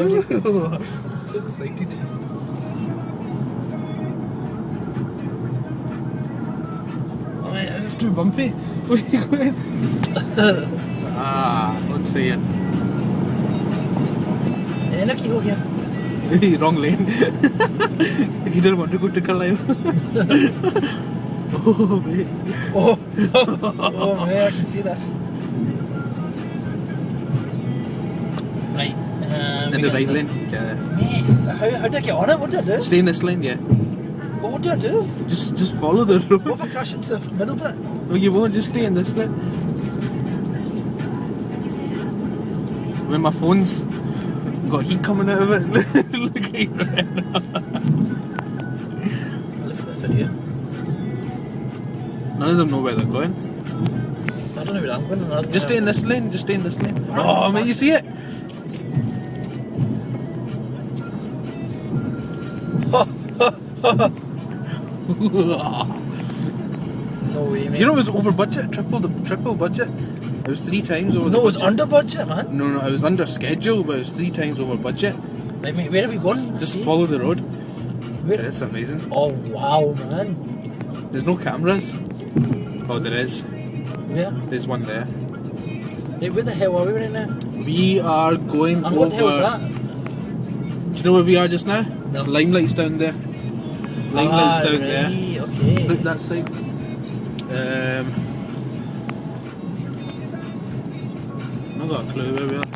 around you. So excited. Oh man, it's too bumpy. Where are you going? Don't say it. Lucky ho gaya. Wrong lane. He didn't want to go to Carlisle. Oh, mate. Oh man, I can see this. Right. In the right lane. Yeah. Mate, how do I get on it? What do I do? Stay in this lane, yeah. What do I do? Just follow the road. What if I crash into the middle bit? No, you won't. Just stay in this bit. When my phone's got heat coming out of it. Look at you right now. Look at this idiot. None of them know where they're going. I don't know where I'm going. Just stay in this lane. Just stay in this lane. Oh, man, you see it? No way, mate. You know it was over budget, triple budget. It was 3 times over. No, the it was budget. under budget, man. No, it was under schedule, but it was 3 times over budget. Right, mate, where are we going? Just See? follow the road. Where? It's amazing. Oh, wow, man. There's no cameras. Oh, there is. Where? There's one there. Hey, where the hell are we right now? We are going And over. what the hell is that? Do you know where we are just now? No. Limelight's down there. Limelight's down there. Okay. Look that side. I've got a clue where we are.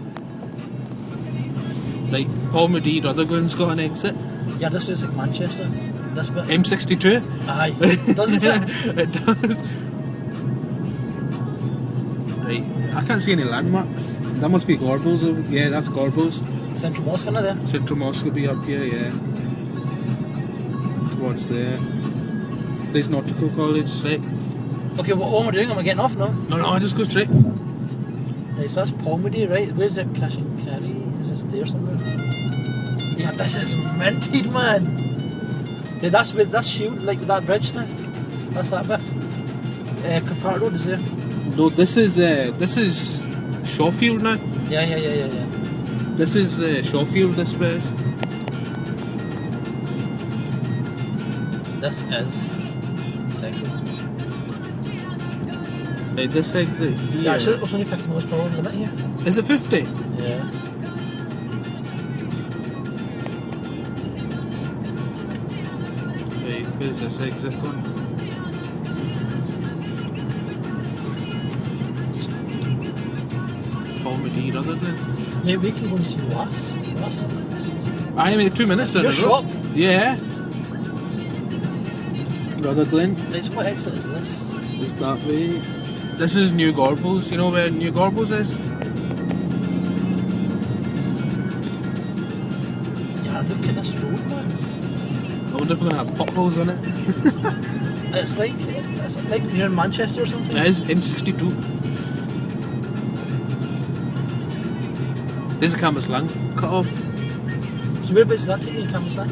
Right, Paul Moody Rutherglen's got an exit. Yeah, this is like Manchester. This bit. M62. Aye. Doesn't it? It does. Right, I can't see any landmarks. That must be Gorbals. Yeah, that's Gorbals. Central Mosque, isn't it there? Central Mosque will be up here, yeah. Towards there. There's Nautical College, right? Okay, what am I doing? Am I getting off now? No, just go straight. Right, so that's Palmody, right? Where's the cash and carry? Is this there somewhere? Yeah, this is minted, man. Yeah, that's Shield, like that bridge now. That's that bit. Cove Park Road is there. No, this is Shawfield now. Yeah. This is Shawfield, this place. This is section. Right, this exit here. Yeah, actually, it's only 50 miles per hour limit here. Is it 50? Yeah. Right, where's this exit going? Comedy rather than. Maybe we can go and see Lass. I mean, 2 minutes down Your the road. shop? Yeah. Rutherglen Right, so what exit is this? is that way. This is New Gorbals. You know where New Gorbals is? Yeah, look at this road, man. I wonder if we're going to have potholes on it. It's like you're in Manchester or something. That is M62. This is Cambuslang cut off. So whereabouts does that take you in Cambuslang?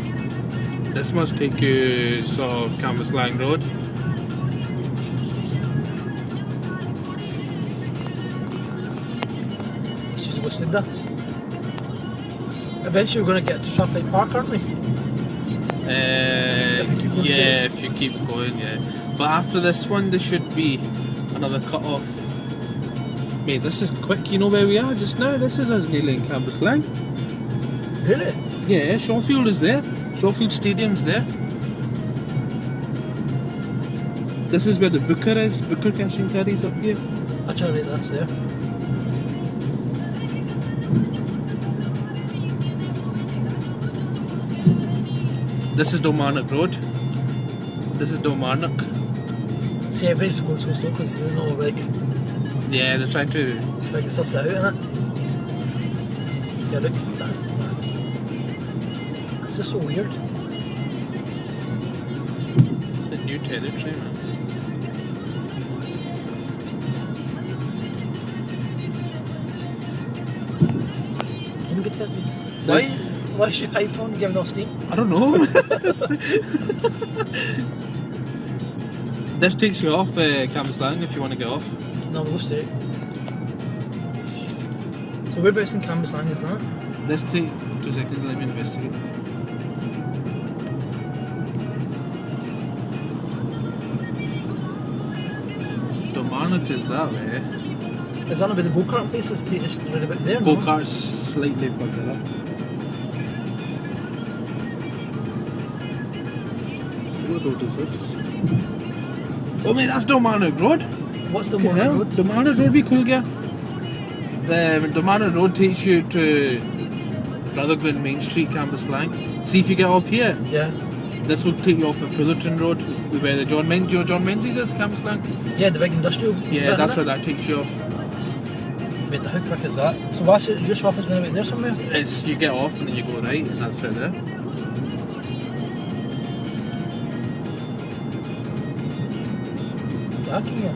This must take you sort of Cambuslang Road. She's go stood there. Eventually we're going to get to Strathlight Park, aren't we? If you keep going straight. Yeah, if you keep going, yeah. But after this one, there should be another cut off. Mate, this is quick. You know where we are just now? This is us nearly in Cambuslang. Really? Yeah, Shawfield is there. Shawfield Stadium's there. This is where the Booker is. Booker Cash and Carry's up here. Actually, right, that's there. This is Kilmarnock Road. This is Kilmarnock. See, everybody's going so slow because they know, like, Yeah, they're trying to. suss it out, innit? Yeah, look, that's mad. That's just so weird. It's a new territory, man. Can we get this? This- Why is your iPhone giving off steam? I don't know. This takes you off Cambuslang if you want to get off. No, we'll go straight. So whereabouts in Cambuslang is that? This takes to 2 seconds, let me investigate. Kilmarnock is that way. Is that not where the go-kart place is? It's right about there, no? Go-kart's slightly further up. What road is this? Oh mate, that's Kilmarnock Road. What's the one road? Kilmarnock Road be cool, yeah. The Kilmarnock Road takes you to Rutherglen Main Street, Cambuslang. See if you get off here. Yeah. This will take you off the Fullerton Road, where the John Menzies, you know John Menzies is, Cambuslang? Yeah, the big industrial. Yeah, bit, that's innit? where that takes you off. Wait, how quick is that? So what's it, your shop is going to be there somewhere? It's you get off and then you go right, and that's it there. Yucky, yeah.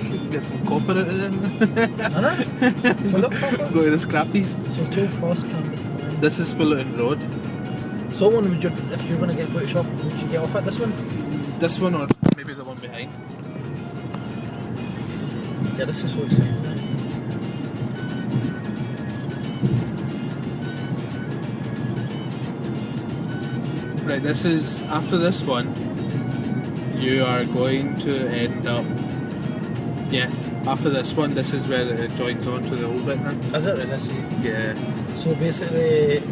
You can get some copper out of there. Anna? Full up proper? Go to the scrappies. So 2 cross campus line. This is Fullerton Road. So one would you, if you're going to get to a shop, would you get off at this one? This one or maybe the one behind. Yeah, this is so exciting. Right, this is, after this one, you are going to end up, yeah, after this one, this is where it joins on to the old bit then. Is it really? See? Yeah. So basically,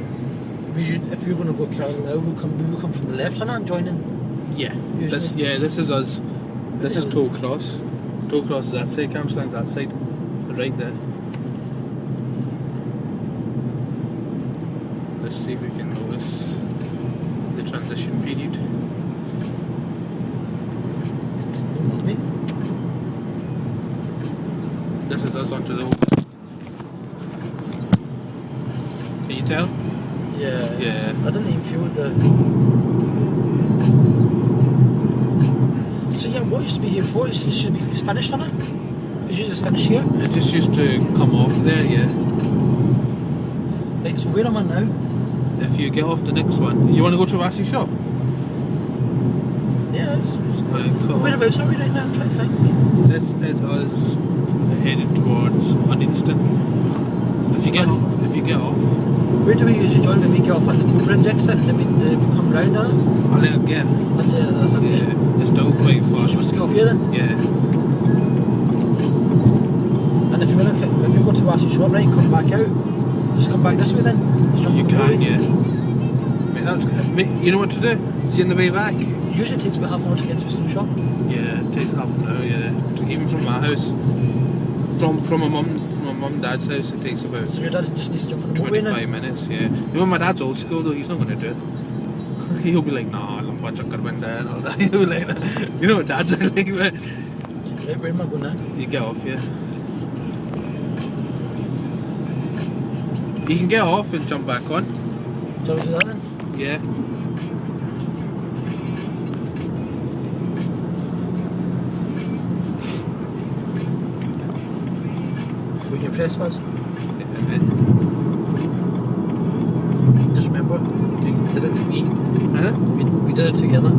if you're going to go Carlisle, we will come from the left hand and join in. Yeah. Usually. This is us. This is Toll Cross. Toll Cross is that side, Cambusllang's that side. Right there. Let's see if we can notice the transition period. Don't want me. This is us onto the old. Can you tell? Yeah. Yeah. I didn't even feel the. So yeah, what used to be here before? It should be finished on it. It should just finish here. It just used to come off there, yeah. Right. So where am I now? If you get off the next one, you want to go to Wassy shop? Yeah. Cool. Whereabouts are we right now? I'm trying to think. This is us headed towards Uddingston. If you get off, Where do we usually join when we get off at the Coatbridge exit? Then we come round on it. I'll let it get. That's okay. Yeah, it's still quite far. So let's get off here then. Yeah. And if you want to, if you go to Wassy shop, right, come back out. Just come back this way then. Just jump You on the can, way. yeah. Mate, that's good. Mate, you know what to do? See on the way back? Usually it takes about half an hour to get to some shop. Yeah, it takes half an hour, yeah. Even from my house. From my mum and dad's house, it takes about So your dad just needs to jump on the motorway now. 25 minutes, yeah. You know, my dad's old school though, he's not going to do it. He'll be like, nah, lamba chakkar banda and all that. He'll be like, you know what dad's like, but Right, where am I going now? you get off, yeah. You can get off and jump back on. Shall we do that then? Yeah. We can press first. Just remember, we did it for me. Huh? We did it together.